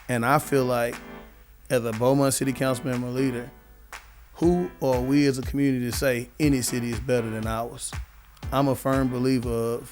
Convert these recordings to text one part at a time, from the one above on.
And I feel like as a Beaumont City Council member leader, who are we as a community to say any city is better than ours? I'm a firm believer of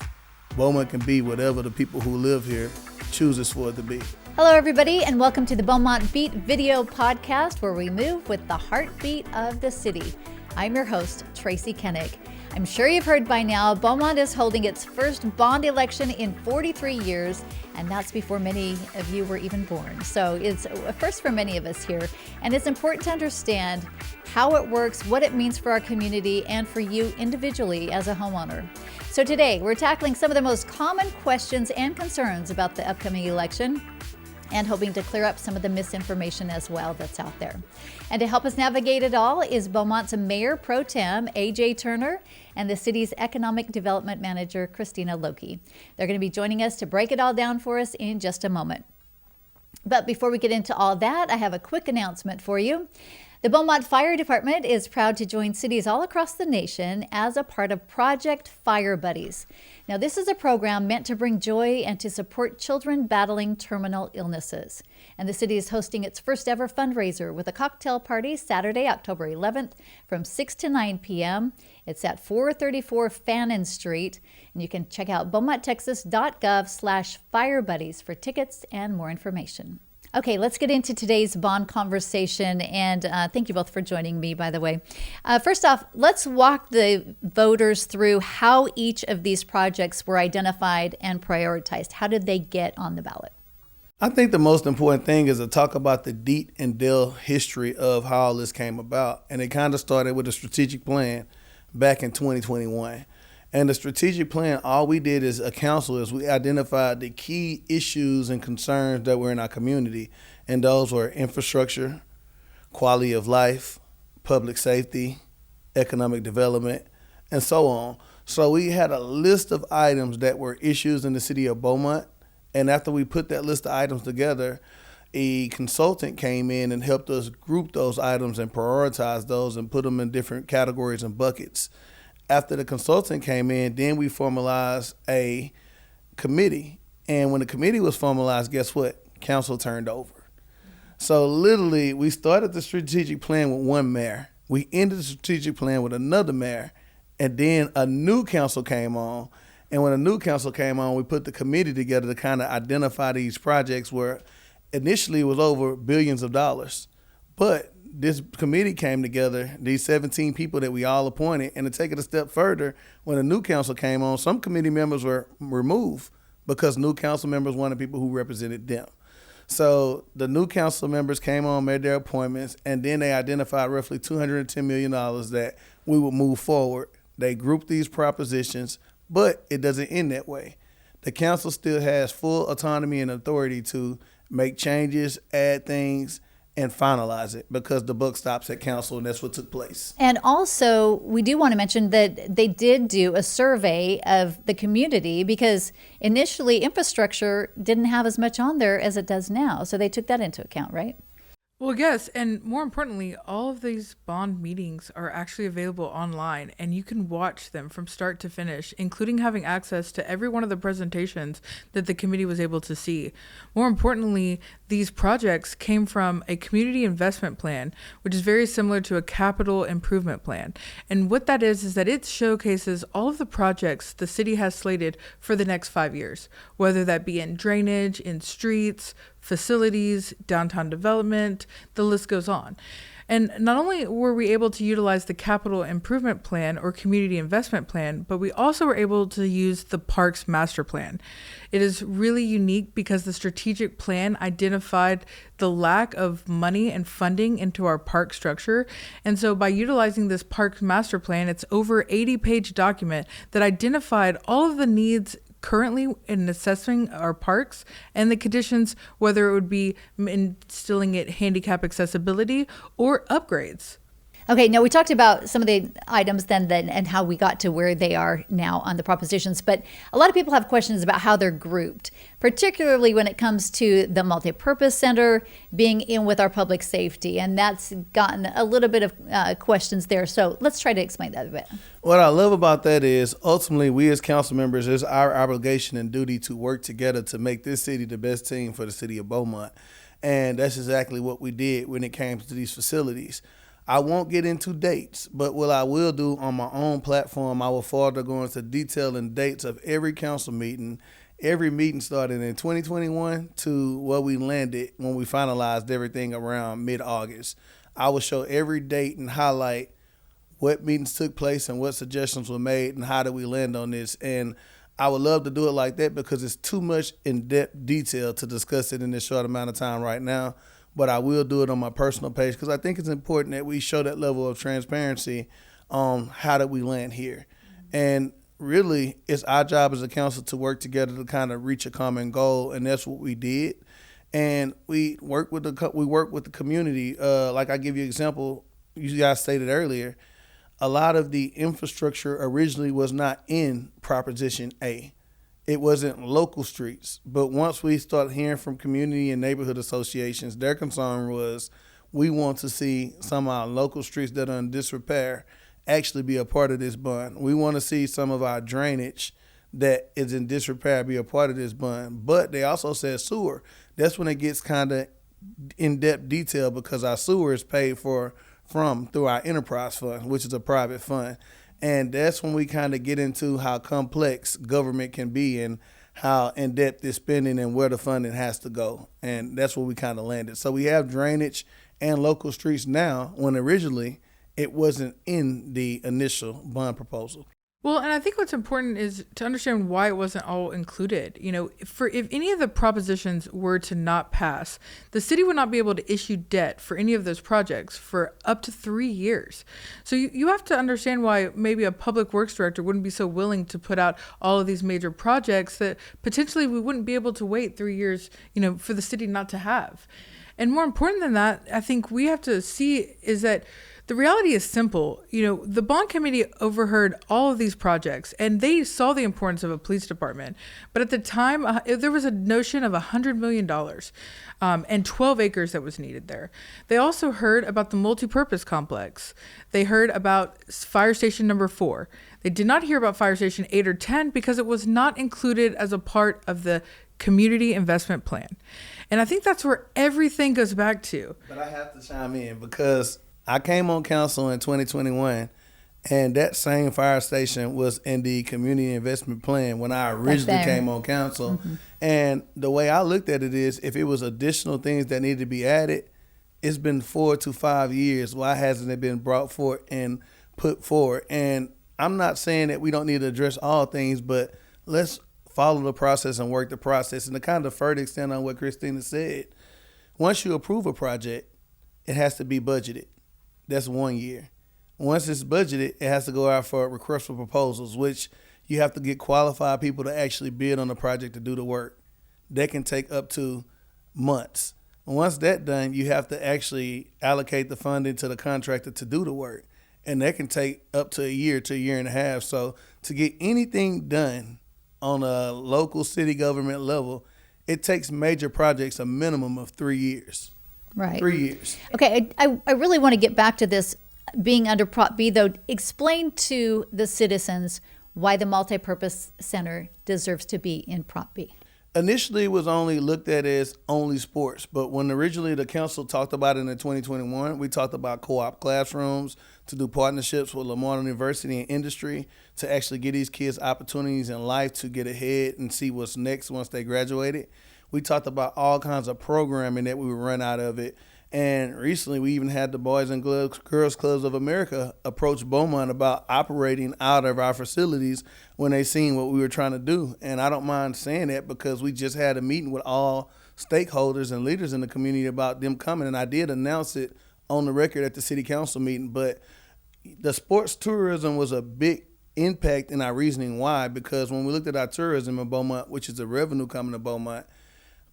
Beaumont can be whatever the people who live here chooses for it to be. Hello, everybody, and welcome to the Beaumont Beat video podcast, where we move with the heartbeat of the city. I'm your host, Tracy Koenig. I'm sure you've heard by now, Beaumont is holding its first bond election in 43 years, and that's before many of you were even born. So it's a first for many of us here, and it's important to understand how it works, what it means for our community, and for you individually as a homeowner. So today, we're tackling some of the most common questions and concerns about the upcoming election, and hoping to clear up some of the misinformation as well that's out there. And to help us navigate it all is Beaumont's Mayor Pro Tem, A.J. Turner, and the city's Economic Development Manager, Christina Lokey. They're going to be joining us to break it all down for us in just a moment. But before we get into all that, I have a quick announcement for you. The Beaumont Fire Department is proud to join cities all across the nation as a part of Project Firebuddies. Now, this is a program meant to bring joy and to support children battling terminal illnesses. And the city is hosting its first ever fundraiser with a cocktail party Saturday, October 11th from 6 to 9 p.m. It's at 434 Fannin Street. And you can check out BeaumontTexas.gov/firebuddies for tickets and more information. Okay, let's get into today's bond conversation, and thank you both for joining me, by the way. First off, let's walk the voters through how each of these projects were identified and prioritized. How did they get on the ballot? I think the most important thing is to talk about the deep and Dell history of how all this came about. And it kind of started with a strategic plan back in 2021. And the strategic plan, all we did as a council is we identified the key issues and concerns that were in our community. And those were infrastructure, quality of life, public safety, economic development, and so on. So we had a list of items that were issues in the city of Beaumont. And after we put that list of items together, a consultant came in and helped us group those items and prioritize those and put them in different categories and buckets. After the consultant came in, then we formalized a committee. And when the committee was formalized, guess what? Council turned over. So literally, we started the strategic plan with one mayor. We ended the strategic plan with another mayor. And then a new council came on. And when a new council came on, we put the committee together to kind of identify these projects where initially it was over billions of dollars. But this committee came together, these 17 people that we all appointed, and to take it a step further, when a new council came on, some committee members were removed because new council members wanted people who represented them. So the new council members came on, made their appointments, and then they identified roughly $210 million that we would move forward. They grouped these propositions, but it doesn't end that way. The council still has full autonomy and authority to make changes, add things, and finalize it, because the buck stops at council, and that's what took place. And also, we do want to mention that they did do a survey of the community, because initially infrastructure didn't have as much on there as it does now. So they took that into account, right? Well, yes, and more importantly, all of these bond meetings are actually available online, and you can watch them from start to finish, including having access to every one of the presentations that the committee was able to see. More importantly, these projects came from a community investment plan, which is very similar to a capital improvement plan. And what that is that it showcases all of the projects the city has slated for the next 5 years, whether that be in drainage, in streets, facilities, downtown development, the list goes on. And not only were we able to utilize the capital improvement plan or community investment plan, but we also were able to use the ParksMasterPlan. It is really unique because the strategic plan identified the lack of money and funding into our park structure. And so by utilizing this ParksMasterPlan, it's over 80-page document that identified all of the needs currently in assessing our parks and the conditions, whether it would be instilling it handicap accessibility or upgrades. Okay, now we talked about some of the items then and how we got to where they are now on the propositions, but a lot of people have questions about how they're grouped, particularly when it comes to the multipurpose center being in with our public safety, and that's gotten a little bit of questions there. So let's try to explain that a bit. What I love about that is ultimately we as council members, it's our obligation and duty to work together to make this city the best team for the city of Beaumont. And that's exactly what we did when it came to these facilities. I won't get into dates, but what I will do on my own platform, I will further go into detail and dates of every council meeting, every meeting starting in 2021 to where we landed when we finalized everything around mid-August. I will show every date and highlight what meetings took place and what suggestions were made and how did we land on this. And I would love to do it like that because it's too much in-depth detail to discuss it in this short amount of time right now. But I will do it on my personal page because I think it's important that we show that level of transparency on how did we land here. And really, it's our job as a council to work together to kind of reach a common goal, and that's what we did. And we work with the community. Like I give you an example, you guys stated earlier, a lot of the infrastructure originally was not in Proposition A. It wasn't local streets. But once we started hearing from community and neighborhood associations, their concern was we want to see some of our local streets that are in disrepair actually be a part of this bond. We want to see some of our drainage that is in disrepair be a part of this bond. But they also said sewer. That's when it gets kind of in-depth detail because our sewer is paid for through our enterprise fund, which is a private fund. And that's when we kind of get into how complex government can be and how in-depth is spending and where the funding has to go. And that's where we kind of landed. So we have drainage and local streets now when originally it wasn't in the initial bond proposal. Well, and I think what's important is to understand why it wasn't all included. You know, if any of the propositions were to not pass, the city would not be able to issue debt for any of those projects for up to 3 years. So you have to understand why maybe a public works director wouldn't be so willing to put out all of these major projects that potentially we wouldn't be able to wait 3 years, you know, for the city not to have. And more important than that, I think we have to see is that the reality is simple. You know, the bond committee overheard all of these projects and they saw the importance of a police department. But at the time, there was a notion of $100 million and 12 acres that was needed there. They also heard about the multipurpose complex. They heard about fire station number 4. They did not hear about fire station 8 or 10 because it was not included as a part of the community investment plan. And I think that's where everything goes back to. But I have to chime in because I came on council in 2021, and that same fire station was in the community investment plan when I originally came on council. Mm-hmm. And the way I looked at it is if it was additional things that needed to be added, it's been 4 to 5 years. Why hasn't it been brought forth and put forward? And I'm not saying that we don't need to address all things, but let's follow the process and work the process. And to kind of further extend on what Christina said, once you approve a project, it has to be budgeted. That's 1 year. Once it's budgeted, it has to go out for a request for proposals, which you have to get qualified people to actually bid on the project to do the work. That can take up to months. Once that's done, you have to actually allocate the funding to the contractor to do the work. And that can take up to a year to a year and a half. So to get anything done on a local city government level, it takes major projects a minimum of 3 years. Right. 3 years. Okay, I really want to get back to this being under Prop B, though. Explain to the citizens why the multipurpose center deserves to be in Prop B. Initially, it was only looked at as only sports, but when originally the council talked about it in 2021, we talked about co-op classrooms to do partnerships with Lamar University and industry to actually give these kids opportunities in life to get ahead and see what's next once they graduated. We talked about all kinds of programming that we would run out of it. And recently, we even had the Boys and Girls Clubs of America approach Beaumont about operating out of our facilities when they seen what we were trying to do. And I don't mind saying that because we just had a meeting with all stakeholders and leaders in the community about them coming. And I did announce it on the record at the city council meeting. But the sports tourism was a big impact in our reasoning why, because when we looked at our tourism in Beaumont, which is the revenue coming to Beaumont,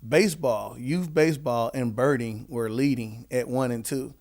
baseball, youth baseball, and birding were leading at 1 and 2.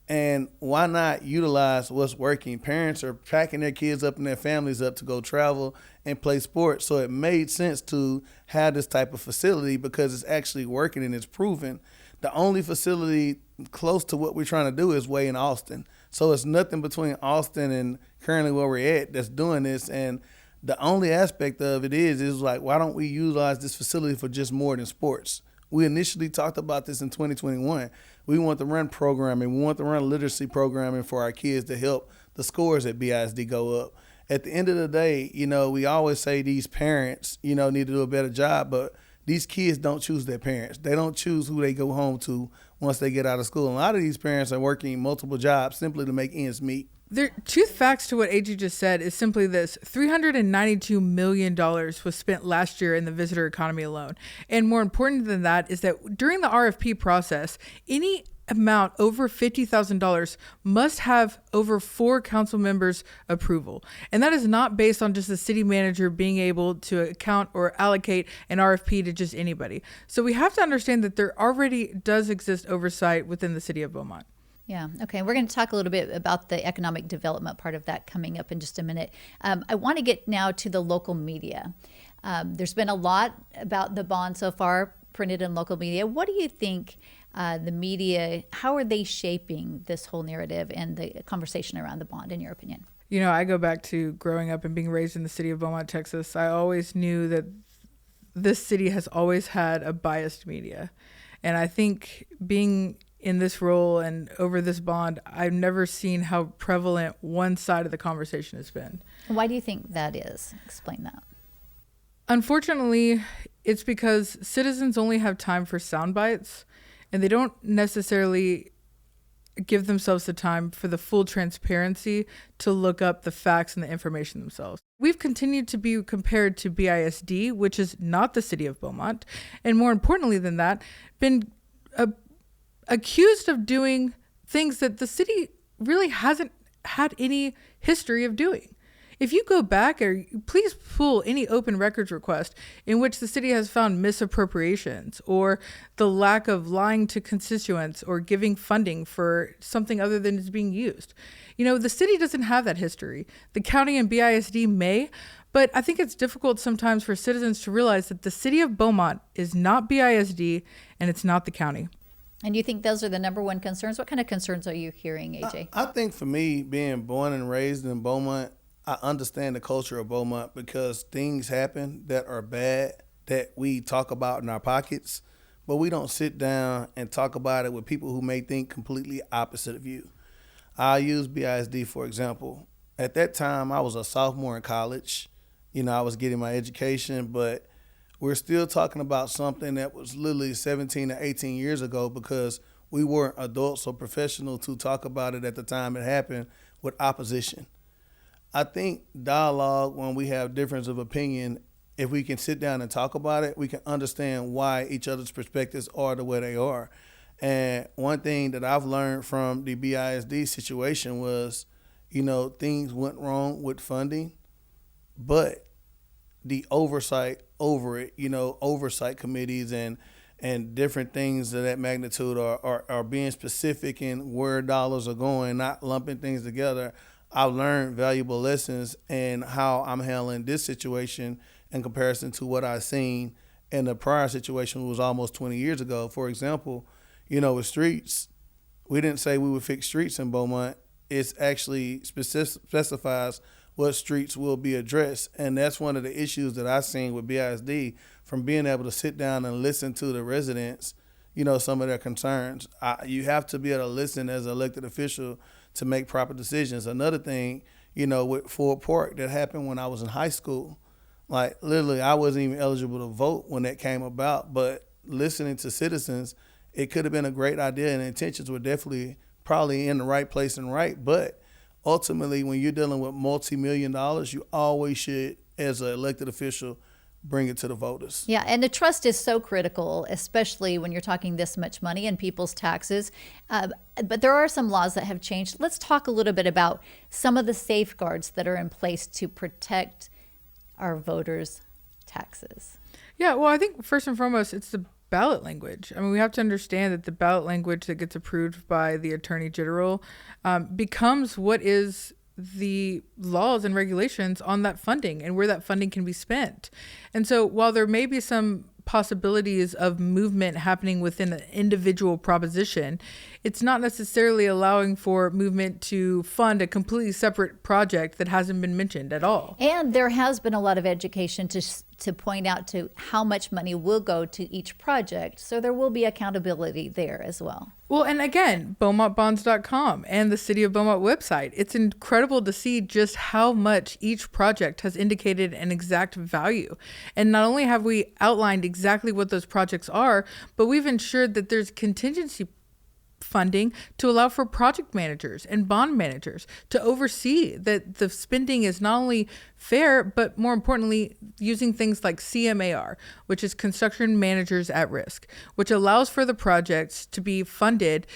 And why not utilize what's working? Parents are packing their kids up and their families up to go travel and play sports. So it made sense to have this type of facility because it's actually working and it's proven. The only facility close to what we're trying to do is way in Austin. So it's nothing between Austin and currently where we're at that's doing this. And the only aspect of it is like, why don't we utilize this facility for just more than sports? We initially talked about this in 2021. We want to run programming. We want to run literacy programming for our kids to help the scores at BISD go up. At the end of the day, we always say these parents, need to do a better job, but these kids don't choose their parents. They don't choose who they go home to once they get out of school. And a lot of these parents are working multiple jobs simply to make ends meet. The truth facts to what AG just said is simply this. $392 million was spent last year in the visitor economy alone. And more important than that is that during the RFP process, any amount over $50,000 must have over 4 council members' approval. And that is not based on just the city manager being able to account or allocate an RFP to just anybody. So we have to understand that there already does exist oversight within the city of Beaumont. Yeah. Okay. We're going to talk a little bit about the economic development part of that coming up in just a minute. I want to get now to the local media. There's been a lot about the bond so far printed in local media. What do you think the media, how are they shaping this whole narrative and the conversation around the bond, in your opinion? I go back to growing up and being raised in the city of Beaumont, Texas. I always knew that this city has always had a biased media. And I think being in this role and over this bond, I've never seen how prevalent one side of the conversation has been. Why do you think that is? Explain that. Unfortunately, it's because citizens only have time for sound bites, and they don't necessarily give themselves the time for the full transparency to look up the facts and the information themselves. We've continued to be compared to BISD, which is not the city of Beaumont, and more importantly than that, been accused of doing things that the city really hasn't had any history of doing. If you go back, or please pull any open records request in which the city has found misappropriations or the lack of lying to constituents or giving funding for something other than is being used. The city doesn't have that history. The county and BISD may, but I think it's difficult sometimes for citizens to realize that the city of Beaumont is not BISD and it's not the county. And you think those are the number one concerns? What kind of concerns are you hearing, AJ? I think for me, being born and raised in Beaumont, I understand the culture of Beaumont because things happen that are bad that we talk about in our pockets, but we don't sit down and talk about it with people who may think completely opposite of you. I'll use BISD, for example. At that time, I was a sophomore in college. I was getting my education, but we're still talking about something that was literally 17 to 18 years ago because we weren't adults or professional to talk about it at the time it happened with opposition. I think dialogue, when we have difference of opinion, if we can sit down and talk about it, we can understand why each other's perspectives are the way they are. And one thing that I've learned from the BISD situation was, things went wrong with funding, but the oversight over it, oversight committees and different things of that magnitude are being specific in where dollars are going, not lumping things together. I've learned valuable lessons in how I'm handling this situation in comparison to what I've seen in the prior situation, was almost 20 years ago. For example, with streets, we didn't say we would fix streets in Beaumont. It's actually specifies what streets will be addressed. And that's one of the issues that I've seen with BISD, from being able to sit down and listen to the residents, some of their concerns. You have to be able to listen as an elected official to make proper decisions. Another thing, with Ford Park that happened when I was in high school, like literally I wasn't even eligible to vote when that came about, but listening to citizens, it could have been a great idea and intentions were definitely probably in the right place and right. But ultimately, when you're dealing with multi-million dollars, you always should, as an elected official, bring it to the voters. Yeah, and the trust is so critical, especially when you're talking this much money and people's taxes. But there are some laws that have changed. Let's talk a little bit about some of the safeguards that are in place to protect our voters' taxes. Yeah, well, I think first and foremost, it's the ballot language. I mean, we have to understand that the ballot language that gets approved by the Attorney General becomes what is the laws and regulations on that funding and where that funding can be spent. And so while there may be some possibilities of movement happening within an individual proposition, it's not necessarily allowing for movement to fund a completely separate project that hasn't been mentioned at all. And there has been a lot of education to point out to how much money will go to each project. So there will be accountability there as well. Well, and again, BeaumontBonds.com and the City of Beaumont website. It's incredible to see just how much each project has indicated an exact value. And not only have we outlined exactly what those projects are, but we've ensured that there's contingency funding to allow for project managers and bond managers to oversee that the spending is not only fair, but more importantly, using things like CMAR, which is Construction Managers at Risk, which allows for the projects to be funded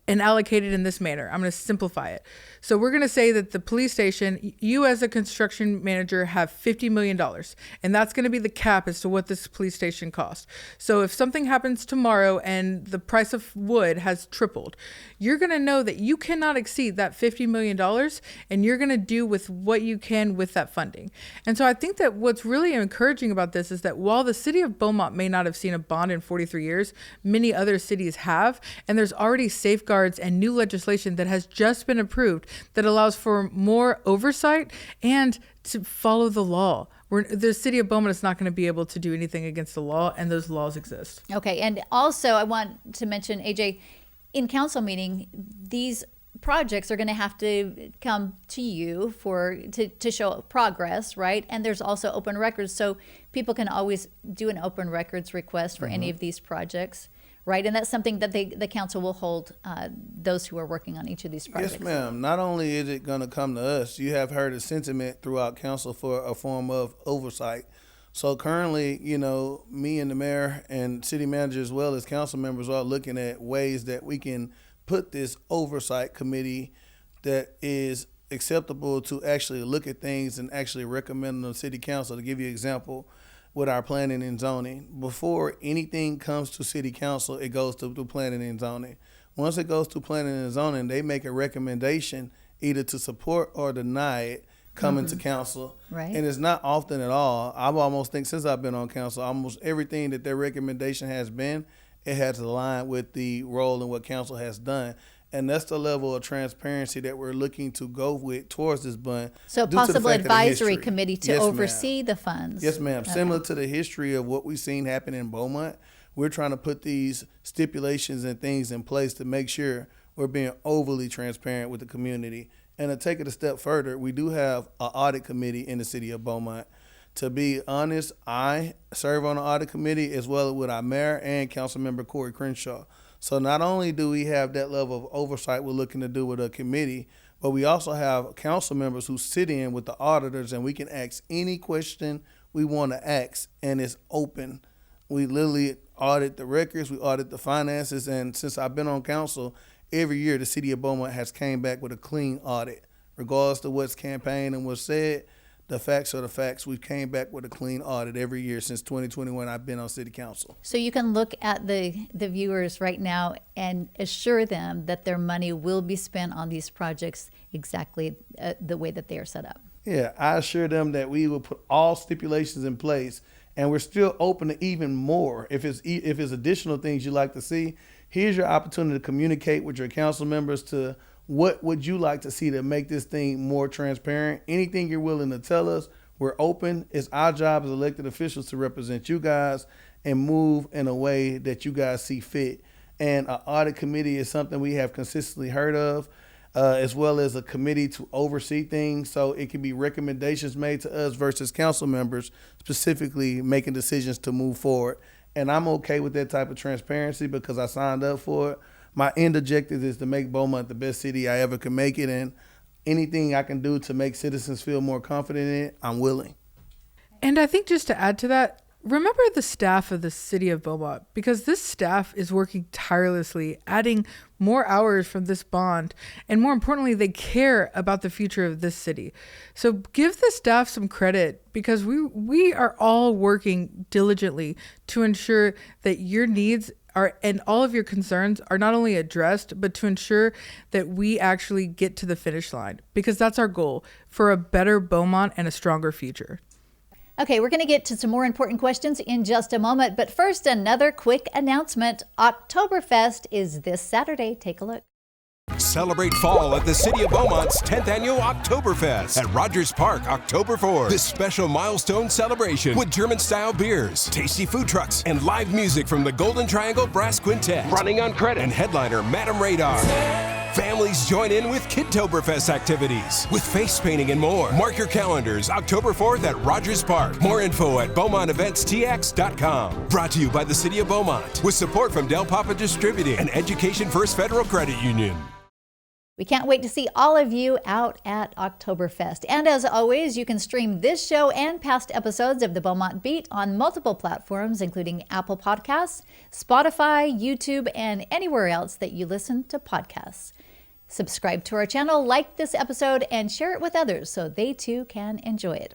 and allocated in this manner. I'm going to simplify it. So we're going to say that the police station, you as a construction manager have $50 million, and that's going to be the cap as to what this police station costs. So if something happens tomorrow and the price of wood has tripled, you're going to know that you cannot exceed that $50 million, and you're going to do with what you can with that funding. And so I think that what's really encouraging about this is that while the city of Beaumont may not have seen a bond in 43 years, many other cities have, and there's already safeguards and new legislation that has just been approved that allows for more oversight and to follow the law. The city of Beaumont is not going to be able to do anything against the law, and those laws exist. Okay, and also I want to mention, AJ, in council meeting, these projects are going to have to come to you to show progress, right? And there's also open records, so people can always do an open records request for any of these projects, right? And that's something that the council will hold those who are working on each of these projects. Yes, ma'am. Not only is it going to come to us, you have heard a sentiment throughout council for a form of oversight. So currently, me and the mayor and city manager as well as council members are looking at ways that we can put this oversight committee that is acceptable to actually look at things and actually recommend them to city council. To give you an example, with our planning and zoning, before anything comes to city council, it goes to planning and zoning. Once it goes to planning and zoning, they make a recommendation either to support or deny it coming to council. Right. And it's not often at all. I almost think since I've been on council, almost everything that their recommendation has been, it has aligned with the role and what council has done. And that's the level of transparency that we're looking to go with towards this bond. So possible advisory committee to oversee the funds. Yes, ma'am. Okay. Similar to the history of what we've seen happen in Beaumont, we're trying to put these stipulations and things in place to make sure we're being overly transparent with the community. And to take it a step further, we do have an audit committee in the city of Beaumont. To be honest, I serve on the audit committee as well with our mayor and council member Corey Crenshaw. So not only do we have that level of oversight we're looking to do with a committee, but we also have council members who sit in with the auditors, and we can ask any question we want to ask, and it's open. We literally audit the records, we audit the finances, and since I've been on council, every year the city of Beaumont has came back with a clean audit. Regardless of what's campaigned and what's said, the facts are the facts. We've came back with a clean audit every year since 2021 I've been on city council. So you can look at the viewers right now and assure them that their money will be spent on these projects exactly the way that they are set up. Yeah, I assure them that we will put all stipulations in place, and we're still open to even more. If it's additional things you'd like to see, here's your opportunity to communicate with your council members to what would you like to see to make this thing more transparent? Anything you're willing to tell us, we're open. It's our job as elected officials to represent you guys and move in a way that you guys see fit. And an audit committee is something we have consistently heard of, as well as a committee to oversee things. So it can be recommendations made to us versus council members specifically making decisions to move forward. And I'm okay with that type of transparency because I signed up for it. My end objective is to make Beaumont the best city I ever could make it, and anything I can do to make citizens feel more confident in it, I'm willing. And I think just to add to that, remember the staff of the city of Beaumont, because this staff is working tirelessly, adding more hours from this bond, and more importantly, they care about the future of this city. So give the staff some credit, because we are all working diligently to ensure that your needs and all of your concerns are not only addressed, but to ensure that we actually get to the finish line, because that's our goal for a better Beaumont and a stronger future. Okay, we're going to get to some more important questions in just a moment. But first, another quick announcement. Oktoberfest is this Saturday. Take a look. Celebrate fall at the City of Beaumont's 10th annual Oktoberfest at Rogers Park, October 4th. This special milestone celebration with German-style beers, tasty food trucks, and live music from the Golden Triangle Brass Quintet, running on credit, and headliner Madame Radar. Families join in with Kidtoberfest activities with face painting and more. Mark your calendars, October 4th at Rogers Park. More info at BeaumontTexas.gov. Brought to you by the City of Beaumont with support from Del Papa Distributing and Education First Federal Credit Union. We can't wait to see all of you out at Oktoberfest. And as always, you can stream this show and past episodes of the Beaumont Beat on multiple platforms, including Apple Podcasts, Spotify, YouTube, and anywhere else that you listen to podcasts. Subscribe to our channel, like this episode, and share it with others so they too can enjoy it.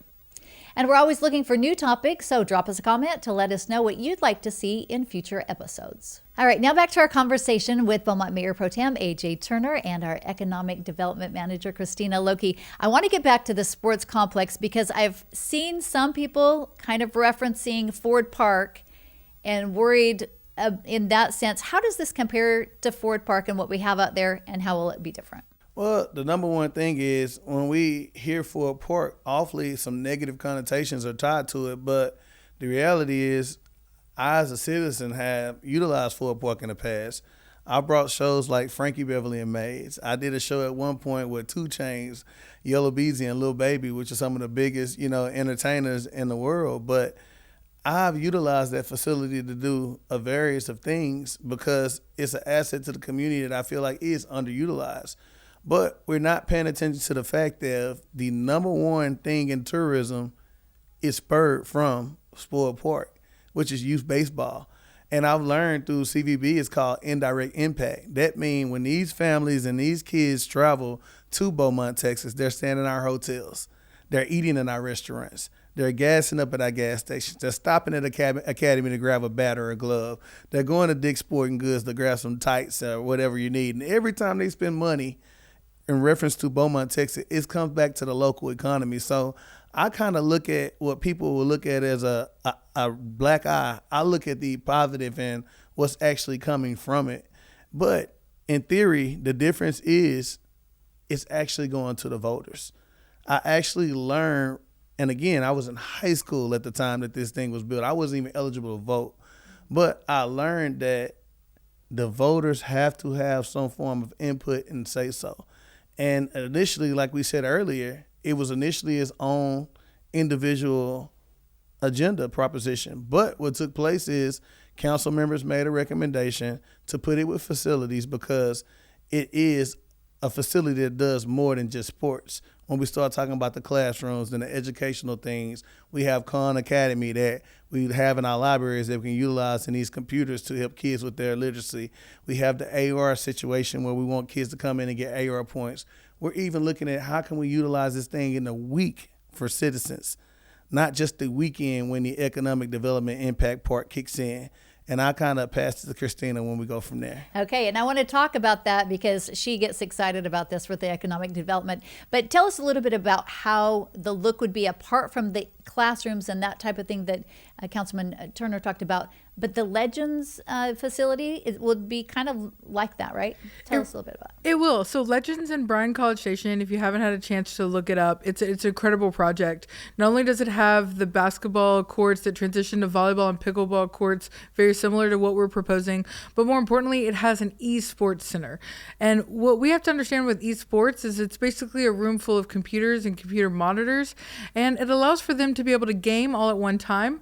And we're always looking for new topics, so drop us a comment to let us know what you'd like to see in future episodes. All right, now back to our conversation with Beaumont Mayor Pro Tem A.J. Turner and our Economic Development Manager, Christina Lokey. I want to get back to the sports complex because I've seen some people kind of referencing Ford Park and worried in that sense. How does this compare to Ford Park and what we have out there, and how will it be different? Well, the number one thing is when we hear Ford Park, awfully some negative connotations are tied to it. But the reality is, I as a citizen have utilized Ford Park in the past. I brought shows like Frankie Beverly and Maze. I did a show at one point with 2 Chainz, Yellow Beezy, and Lil Baby, which are some of the biggest, entertainers in the world. But I've utilized that facility to do a various of things because it's an asset to the community that I feel like is underutilized. But we're not paying attention to the fact that the number one thing in tourism is spurred from Ford Park, which is youth baseball. And I've learned through CVB, it's called indirect impact. That means when these families and these kids travel to Beaumont, Texas, they're staying in our hotels. They're eating in our restaurants. They're gassing up at our gas stations. They're stopping at Academy to grab a bat or a glove. They're going to Dick's Sporting Goods to grab some tights or whatever you need. And every time they spend money in reference to Beaumont, Texas, it comes back to the local economy. So I kind of look at what people will look at as a black eye. I look at the positive and what's actually coming from it. But in theory, the difference is it's actually going to the voters. I actually learned, and again, I was in high school at the time that this thing was built. I wasn't even eligible to vote. But I learned that the voters have to have some form of input and say so. And initially, like we said earlier, it was initially its own individual agenda proposition. But what took place is council members made a recommendation to put it with facilities because it is a facility that does more than just sports. When we start talking about the classrooms and the educational things, we have Khan Academy that we have in our libraries that we can utilize in these computers to help kids with their literacy. We have the AR situation where we want kids to come in and get AR points. We're even looking at how can we utilize this thing in the week for citizens, not just the weekend when the economic development impact part kicks in. And I kind of pass it to Christina when we go from there. Okay, and I want to talk about that because she gets excited about this with the economic development. But tell us a little bit about how the look would be apart from the classrooms and that type of thing that Councilman Turner talked about. But the Legends facility, it would be kind of like that, right? Tell us a little bit about it. It will. So Legends in Bryan College Station, if you haven't had a chance to look it up, it's an incredible project. Not only does it have the basketball courts that transition to volleyball and pickleball courts, very similar to what we're proposing, but more importantly, it has an esports center. And what we have to understand with esports is it's basically a room full of computers and computer monitors, and it allows for them to be able to game all at one time.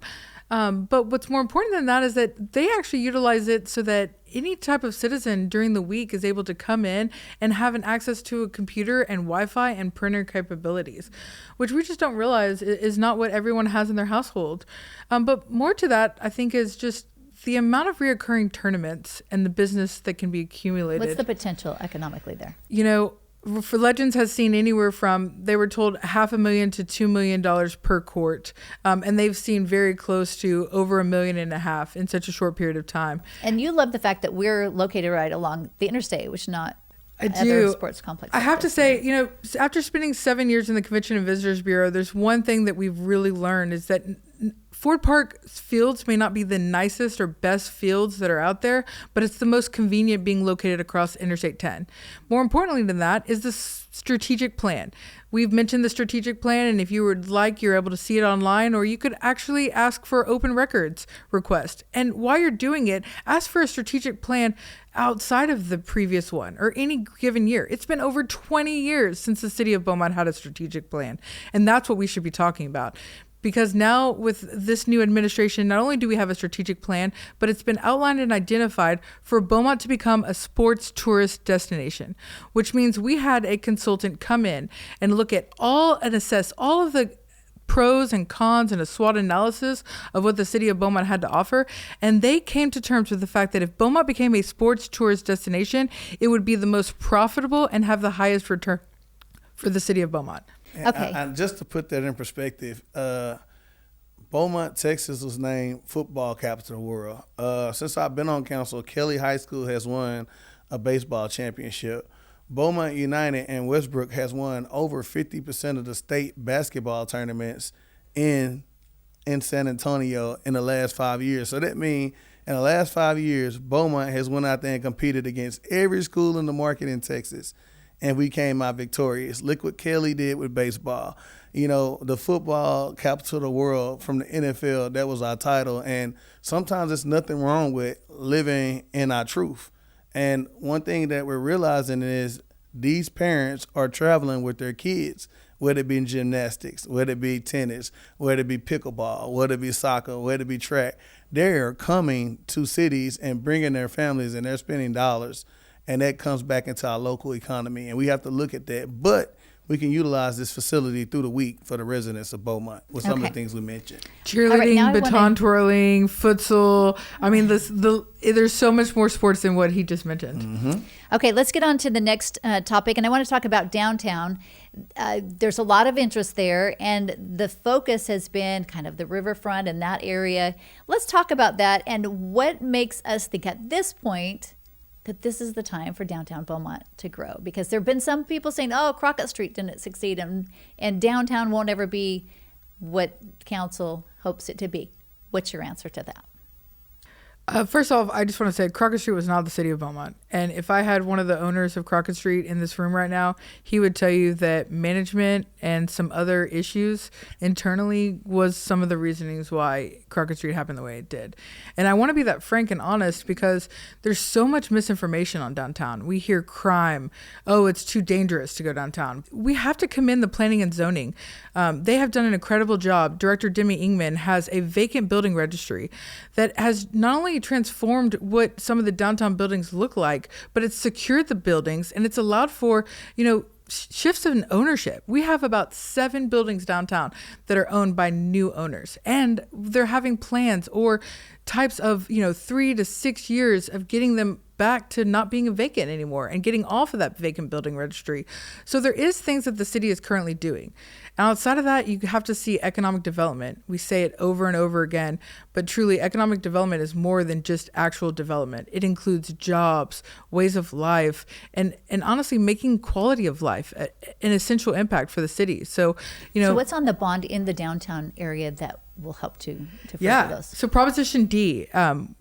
But what's more important than that is that they actually utilize it so that any type of citizen during the week is able to come in and have an access to a computer and Wi-Fi and printer capabilities, which we just don't realize is not what everyone has in their household. But more to that, I think, is just the amount of reoccurring tournaments and the business that can be accumulated. What's the potential economically there? You know, for Legends has seen anywhere from, they were told $500,000 to $2 million per court. And they've seen very close to over $1.5 million in such a short period of time. And you love the fact that we're located right along the interstate, which not other sports complexes. I have to say, after spending 7 years in the Convention and Visitors Bureau, there's one thing that we've really learned is that Ford Park fields may not be the nicest or best fields that are out there, but it's the most convenient being located across Interstate 10. More importantly than that is the strategic plan. We've mentioned the strategic plan, and if you would like, you're able to see it online, or you could actually ask for open records request. And while you're doing it, ask for a strategic plan outside of the previous one or any given year. It's been over 20 years since the city of Beaumont had a strategic plan, and that's what we should be talking about. Because now with this new administration, not only do we have a strategic plan, but it's been outlined and identified for Beaumont to become a sports tourist destination, which means we had a consultant come in and look at all and assess all of the pros and cons and a SWOT analysis of what the city of Beaumont had to offer. And they came to terms with the fact that if Beaumont became a sports tourist destination, it would be the most profitable and have the highest return for the city of Beaumont. Okay. And just to put that in perspective, Beaumont, Texas was named football capital of the world. Since I've been on council, Kelly High School has won a baseball championship. Beaumont United and Westbrook has won over 50% of the state basketball tournaments in San Antonio in the last 5 years. So that means in the last 5 years, Beaumont has went out there and competed against every school in the market in Texas, and we came out victorious. Look what Kelly did with baseball. The football capital of the world from the NFL, that was our title. And sometimes there's nothing wrong with living in our truth. And one thing that we're realizing is these parents are traveling with their kids, whether it be in gymnastics, whether it be tennis, whether it be pickleball, whether it be soccer, whether it be track. They're coming to cities and bringing their families, and they're spending dollars. And that comes back into our local economy, and we have to look at that. But we can utilize this facility through the week for the residents of Beaumont with some of the things we mentioned. Cheerleading, baton twirling, futsal. I mean, there's so much more sports than what he just mentioned. Mm-hmm. Okay, let's get on to the next topic, and I want to talk about downtown. There's a lot of interest there, and the focus has been kind of the riverfront and that area. Let's talk about that and what makes us think at this point that this is the time for downtown Beaumont to grow, because there have been some people saying, Crockett Street didn't succeed and downtown won't ever be what council hopes it to be. What's your answer to that? First off, I just want to say Crockett Street was not the city of Beaumont. And if I had one of the owners of Crockett Street in this room right now, he would tell you that management and some other issues internally was some of the reasonings why Crockett Street happened the way it did. And I want to be that frank and honest because there's so much misinformation on downtown. We hear crime. It's too dangerous to go downtown. We have to commend the planning and zoning. They have done an incredible job. Director Demi Ingman has a vacant building registry that has not only transformed what some of the downtown buildings look like, but it's secured the buildings and it's allowed for, shifts in ownership. We have about 7 buildings downtown that are owned by new owners, and they're having plans or types of, 3 to 6 years of getting them back to not being vacant anymore and getting off of that vacant building registry. So there is things that the city is currently doing. And outside of that, you have to see economic development. We say it over and over again, but truly economic development is more than just actual development. It includes jobs, ways of life, and honestly making quality of life an essential impact for the city. So, So what's on the bond in the downtown area that will help to further those? So Proposition D,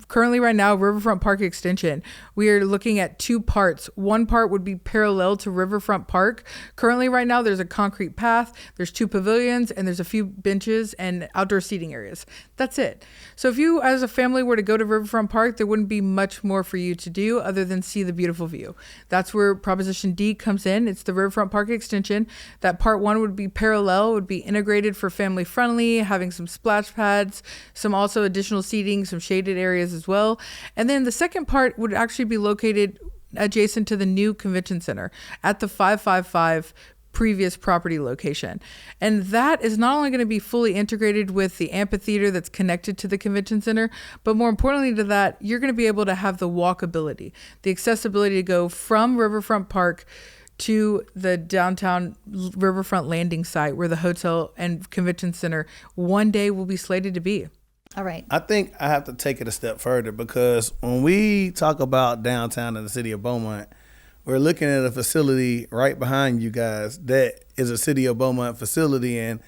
currently right now, Riverfront Park Extension, we are looking at 2 parts. One part would be parallel to Riverfront Park. Currently right now, there's a concrete path, there's 2 pavilions, and there's a few benches and outdoor seating areas. That's it. So if you as a family were to go to Riverfront Park, there wouldn't be much more for you to do other than see the beautiful view. That's where Proposition D comes in. It's the Riverfront Park Extension. That part 1 would be parallel, would be integrated for family friendly, having some splash pads, some also additional seating, some shaded areas as well. And then the second part would actually be located adjacent to the new convention center at the 555 previous property location. And that is not only going to be fully integrated with the amphitheater that's connected to the convention center, but more importantly to that, you're going to be able to have the walkability, the accessibility to go from Riverfront Park to the downtown riverfront landing site where the hotel and convention center one day will be slated to be. All right. I think I have to take it a step further, because when we talk about downtown in the city of Beaumont, we're looking at a facility right behind you guys that is a City of Beaumont facility. And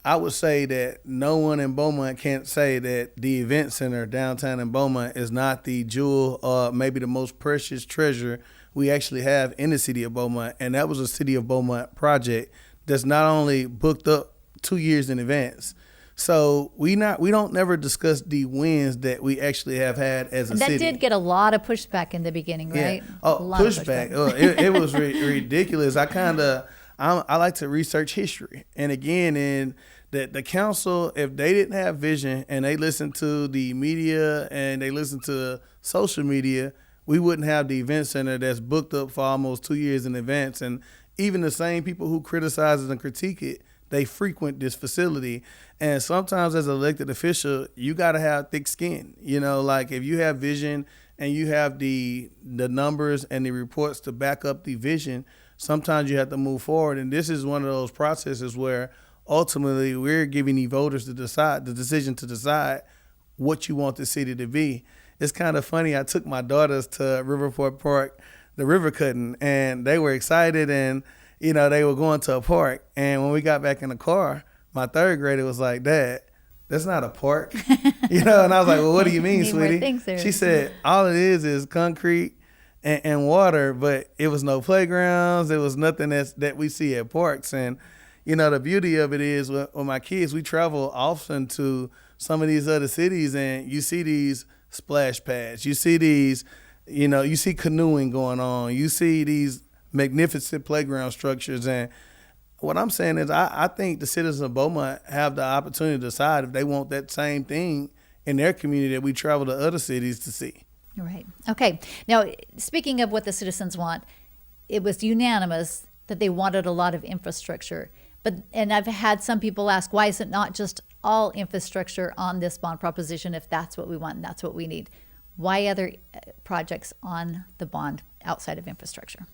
I would say that no one in Beaumont can't say that the event center downtown in Beaumont is not the jewel or maybe the most precious treasure we actually have in the City of Beaumont. And that was a City of Beaumont project that's not only booked up 2 years in advance. So we don't never discuss the wins that we actually have had as a city. That did get a lot of pushback in the beginning, right? Yeah. Oh, pushback. It was ridiculous. I like to research history. And again, in the council, if they didn't have vision and they listened to the media and they listened to social media, we wouldn't have the event center that's booked up for almost 2 years in advance. And even the same people who criticize it and critique it, they frequent this facility. And sometimes as an elected official, you got to have thick skin. You know, like if you have vision and you have the numbers and the reports to back up the vision, sometimes you have to move forward. And this is one of those processes where ultimately we're giving the voters the decision to decide what you want the city to be. It's kind of funny. I took my daughters to Riverport Park, the river cutting, and they were excited, and you know, they were going to a park. And when we got back in the car, my third grader was like, "Dad, that's not a park." You know, and I was like, "Well, what do you mean, sweetie?" She said, "All it is concrete and water, but it was no playgrounds. It was nothing that we see at parks." And, you know, the beauty of it is with my kids, we travel often to some of these other cities, and you see these splash pads. You see these, you know, you see canoeing going on. You see these magnificent playground structures. And what I'm saying is I think the citizens of Beaumont have the opportunity to decide if they want that same thing in their community that we travel to other cities to see. Right. Okay. Now, speaking of what the citizens want, it was unanimous that they wanted a lot of infrastructure. And I've had some people ask, why is it not just all infrastructure on this bond proposition if that's what we want and that's what we need? Why other projects on the bond outside of infrastructure?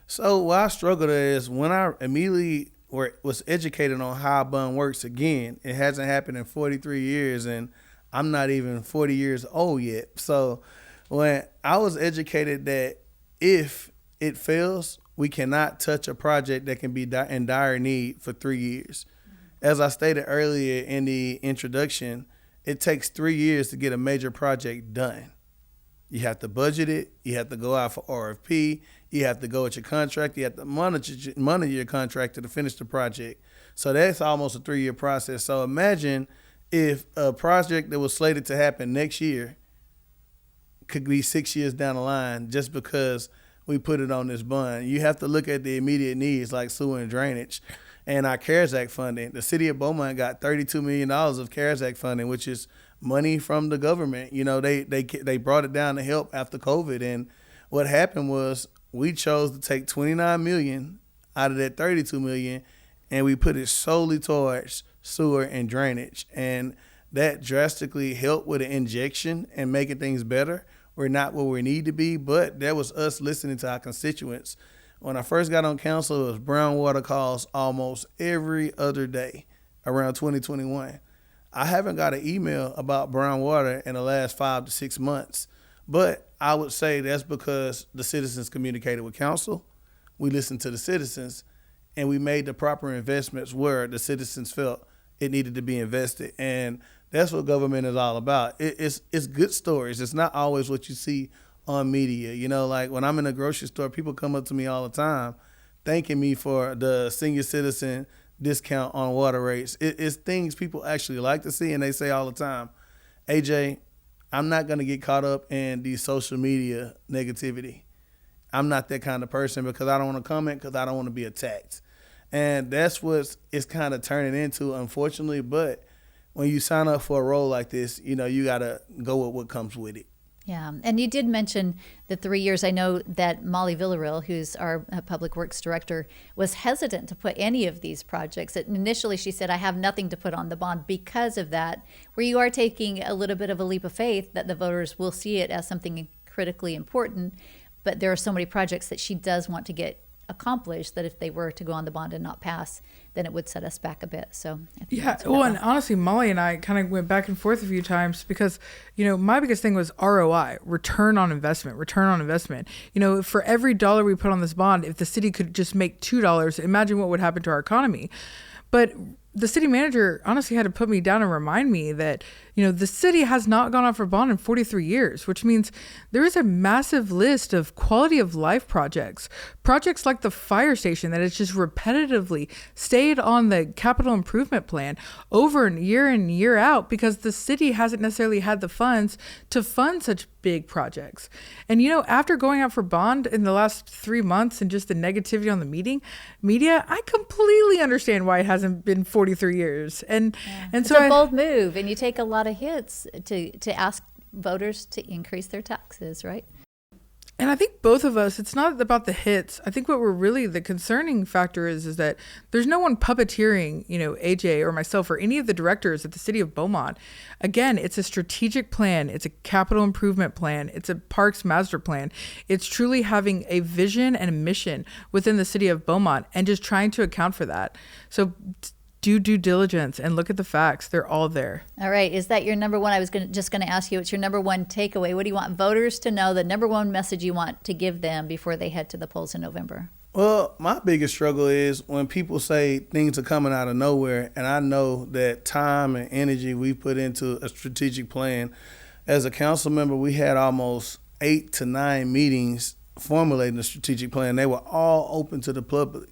So what I struggled is when I immediately was educated on how a bond works again, it hasn't happened in 43 years, and I'm not even 40 years old yet. So when I was educated that if it fails, we cannot touch a project that can be in dire need for 3 years. As I stated earlier in the introduction, it takes 3 years to get a major project done. You have to budget it. You have to go out for RFP. You have to go with your contract. You have to monitor your contractor to finish the project. So that's almost a 3-year process. So imagine if a project that was slated to happen next year could be 6 years down the line just because we put it on this bond. You have to look at the immediate needs like sewer and drainage and our CARES Act funding. The city of Beaumont got $32 million of CARES Act funding, which is money from the government. You know, they brought it down to help after COVID. And what happened was we chose to take $29 million out of that $32 million, and we put it solely towards sewer and drainage. And that drastically helped with the injection and making things better. We're not where we need to be, but that was us listening to our constituents. When I first got on council, it was brown water calls almost every other day around 2021. I haven't got an email about brown water in the last 5 to 6 months, but I would say that's because the citizens communicated with council, we listened to the citizens, and we made the proper investments where the citizens felt it needed to be invested. And that's what government is all about. It's good stories. It's not always what you see on media. You know, like when I'm in a grocery store, people come up to me all the time thanking me for the senior citizen discount on water rates. It's things people actually like to see, and they say all the time, AJ, I'm not going to get caught up in the social media negativity. I'm not that kind of person because I don't want to comment because I don't want to be attacked. And that's what it's kind of turning into, unfortunately. But when you sign up for a role like this, you know, you got to go with what comes with it. Yeah, and you did mention the 3 years. I know that Molly Villarreal, who's our Public Works Director, was hesitant to put any of these projects. Initially, she said, I have nothing to put on the bond because of that, where you are taking a little bit of a leap of faith that the voters will see it as something critically important, but there are so many projects that she does want to get accomplished, that if they were to go on the bond and not pass, then it would set us back a bit. So I think and honestly, Molly and I kind of went back and forth a few times because, my biggest thing was ROI, return on investment. For every dollar we put on this bond, if the city could just make $2, imagine what would happen to our economy. But the city manager honestly had to put me down and remind me that, the city has not gone out for bond in 43 years, which means there is a massive list of quality of life projects like the fire station that has just repetitively stayed on the capital improvement plan over and year out because the city hasn't necessarily had the funds to fund such big projects. And, after going out for bond in the last 3 months and just the negativity on the media, I completely understand why it hasn't been 43 years. And it's so a bold move, and you take a lot of hits to ask voters to increase their taxes, right? And I think both of us, it's not about the hits. I think what we're really, the concerning factor is that there's no one puppeteering, AJ or myself or any of the directors at the city of Beaumont. Again, it's a strategic plan. It's a capital improvement plan. It's a parks master plan. It's truly having a vision and a mission within the city of Beaumont and just trying to account for that. So do due diligence and look at the facts. They're all there. All right. Is that your number one? I was just going to ask you, what's your number one takeaway? What do you want voters to know, the number one message you want to give them before they head to the polls in November? Well, my biggest struggle is when people say things are coming out of nowhere, and I know that time and energy we put into a strategic plan. As a council member, we had almost 8 to 9 meetings formulating a strategic plan. They were all open to the public.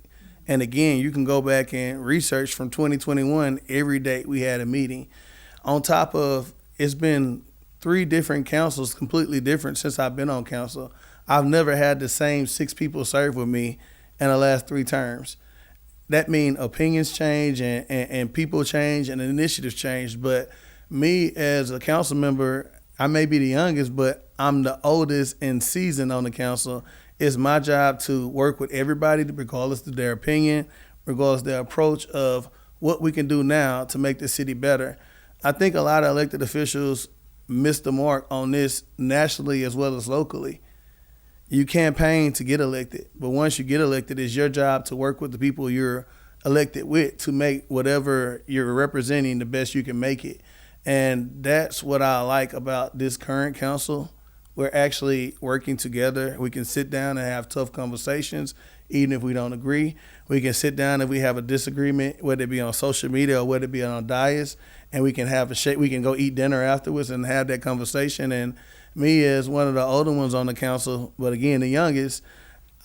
And again, you can go back and research from 2021, every day we had a meeting. On top of, it's been 3 different councils, completely different since I've been on council. I've never had the same 6 people serve with me in the last 3 terms. That means opinions change and people change and initiatives change. But me as a council member, I may be the youngest, but I'm the oldest in season on the council. It's my job to work with everybody, regardless of their opinion, regardless of their approach of what we can do now to make the city better. I think a lot of elected officials miss the mark on this nationally as well as locally. You campaign to get elected, but once you get elected, it's your job to work with the people you're elected with to make whatever you're representing the best you can make it. And that's what I like about this current council. We're actually working together. We can sit down and have tough conversations, even if we don't agree. We can sit down if we have a disagreement, whether it be on social media or whether it be on dais, and we can have we can go eat dinner afterwards and have that conversation. And me as one of the older ones on the council, but again, the youngest,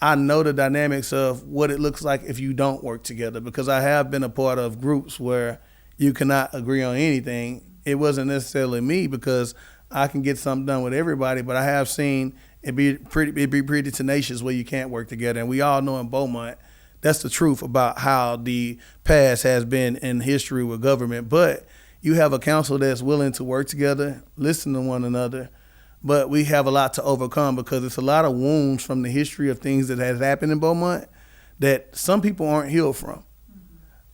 I know the dynamics of what it looks like if you don't work together, because I have been a part of groups where you cannot agree on anything. It wasn't necessarily me because I can get something done with everybody, but I have seen it be pretty tenacious where you can't work together. And we all know in Beaumont, that's the truth about how the past has been in history with government. But you have a council that's willing to work together, listen to one another. But we have a lot to overcome because it's a lot of wounds from the history of things that has happened in Beaumont that some people aren't healed from.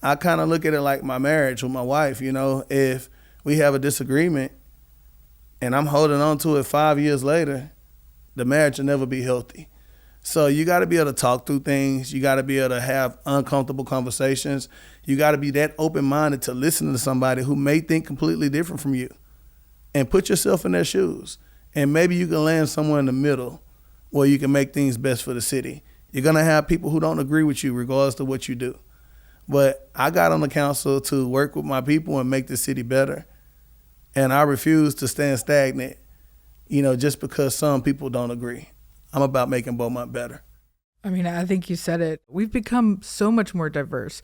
I kind of look at it like my marriage with my wife. If we have a disagreement, and I'm holding on to it 5 years later, the marriage will never be healthy. So you got to be able to talk through things. You got to be able to have uncomfortable conversations. You got to be that open-minded to listen to somebody who may think completely different from you and put yourself in their shoes. And maybe you can land somewhere in the middle where you can make things best for the city. You're going to have people who don't agree with you regardless of what you do. But I got on the council to work with my people and make the city better. And I refuse to stand stagnant, just because some people don't agree. I'm about making Beaumont better. I mean, I think you said it. We've become so much more diverse.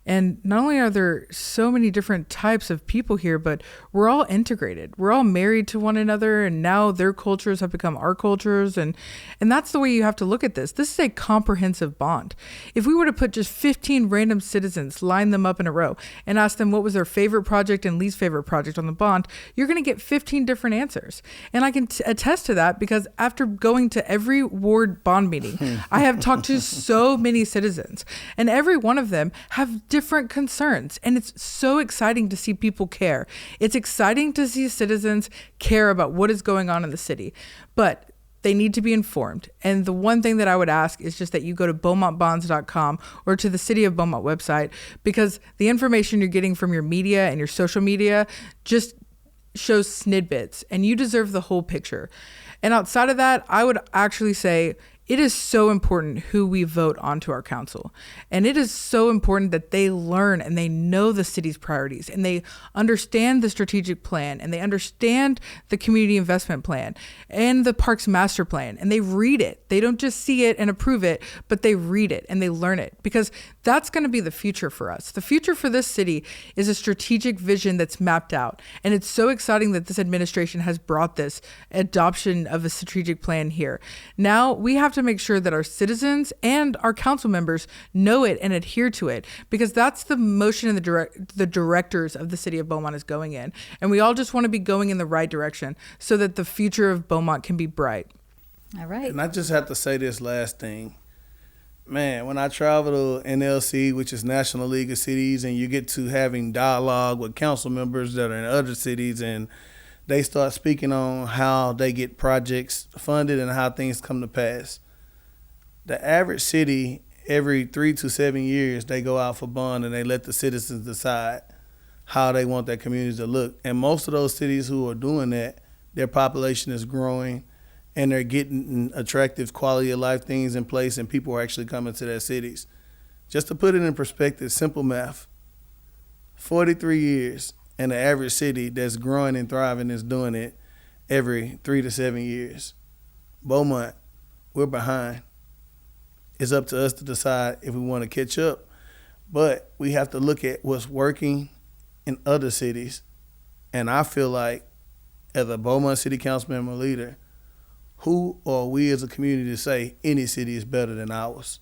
And not only are there so many different types of people here, but we're all integrated. We're all married to one another, and now their cultures have become our cultures. And that's the way you have to look at this. This is a comprehensive bond. If we were to put just 15 random citizens, line them up in a row, and ask them what was their favorite project and least favorite project on the bond, you're going to get 15 different answers. And I can attest to that because after going to every ward bond meeting, I have talked to so many citizens, and every one of them have different concerns. And it's so exciting to see people care. It's exciting to see citizens care about what is going on in the city. But they need to be informed. And the one thing that I would ask is just that you go to BeaumontBonds.com or to the City of Beaumont website, because the information you're getting from your media and your social media just shows snippets, and you deserve the whole picture. And outside of that, I would actually say it is so important who we vote onto our council. And it is so important that they learn and they know the city's priorities and they understand the strategic plan and they understand the community investment plan and the Parks Master Plan, and they read it. They don't just see it and approve it, but they read it and they learn it, because that's going to be the future for us. The future for this city is a strategic vision that's mapped out. And it's so exciting that this administration has brought this adoption of a strategic plan here. Now we have to make sure that our citizens and our council members know it and adhere to it, because that's the motion and the directors of the city of Beaumont is going in. And we all just want to be going in the right direction so that the future of Beaumont can be bright. All right. And I just have to say this last thing. Man, when I travel to NLC, which is National League of Cities, and you get to having dialogue with council members that are in other cities, and they start speaking on how they get projects funded and how things come to pass. The average city, every 3 to 7 years, they go out for bond and they let the citizens decide how they want their communities to look. And most of those cities who are doing that, their population is growing and they're getting attractive quality of life things in place, and people are actually coming to their cities. Just to put it in perspective, simple math, 43 years, and the average city that's growing and thriving is doing it every 3 to 7 years. Beaumont, we're behind. It's up to us to decide if we want to catch up. But we have to look at what's working in other cities. And I feel like, as a Beaumont City Council member leader, who are we as a community to say any city is better than ours?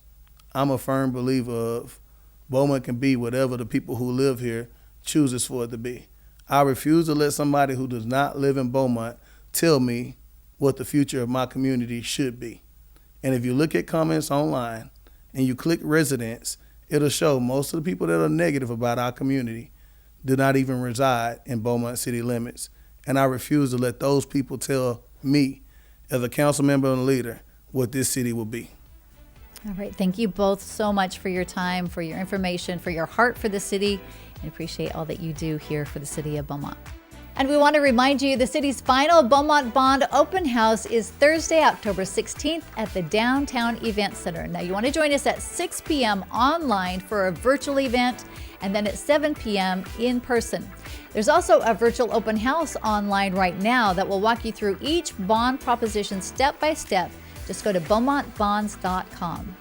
I'm a firm believer of Beaumont can be whatever the people who live here chooses for it to be. I refuse to let somebody who does not live in Beaumont tell me what the future of my community should be. And if you look at comments online and you click residents, it'll show most of the people that are negative about our community do not even reside in Beaumont city limits. And I refuse to let those people tell me, as a council member and leader, what this city will be. All right. Thank you both so much for your time, for your information, for your heart for the city, and appreciate all that you do here for the city of Beaumont. And we want to remind you the city's final Beaumont Bond Open House is Thursday, October 16th at the Downtown Event Center. Now, you want to join us at 6 p.m. online for a virtual event, and then at 7 p.m. in person. There's also a virtual open house online right now that will walk you through each bond proposition step by step. Just go to BeaumontBonds.com.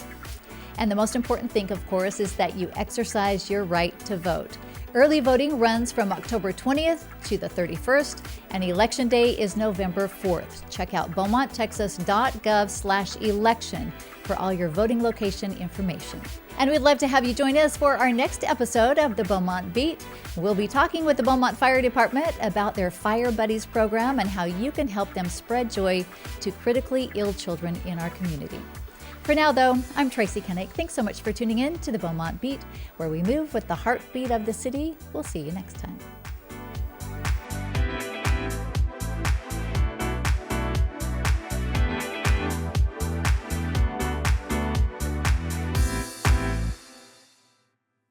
And the most important thing, of course, is that you exercise your right to vote. Early voting runs from October 20th to the 31st, and Election Day is November 4th. Check out BeaumontTexas.gov/election for all your voting location information. And we'd love to have you join us for our next episode of the Beaumont Beat. We'll be talking with the Beaumont Fire Department about their Fire Buddies program and how you can help them spread joy to critically ill children in our community. For now, though, I'm Tracy Kennick. Thanks so much for tuning in to the Beaumont Beat, where we move with the heartbeat of the city. We'll see you next time.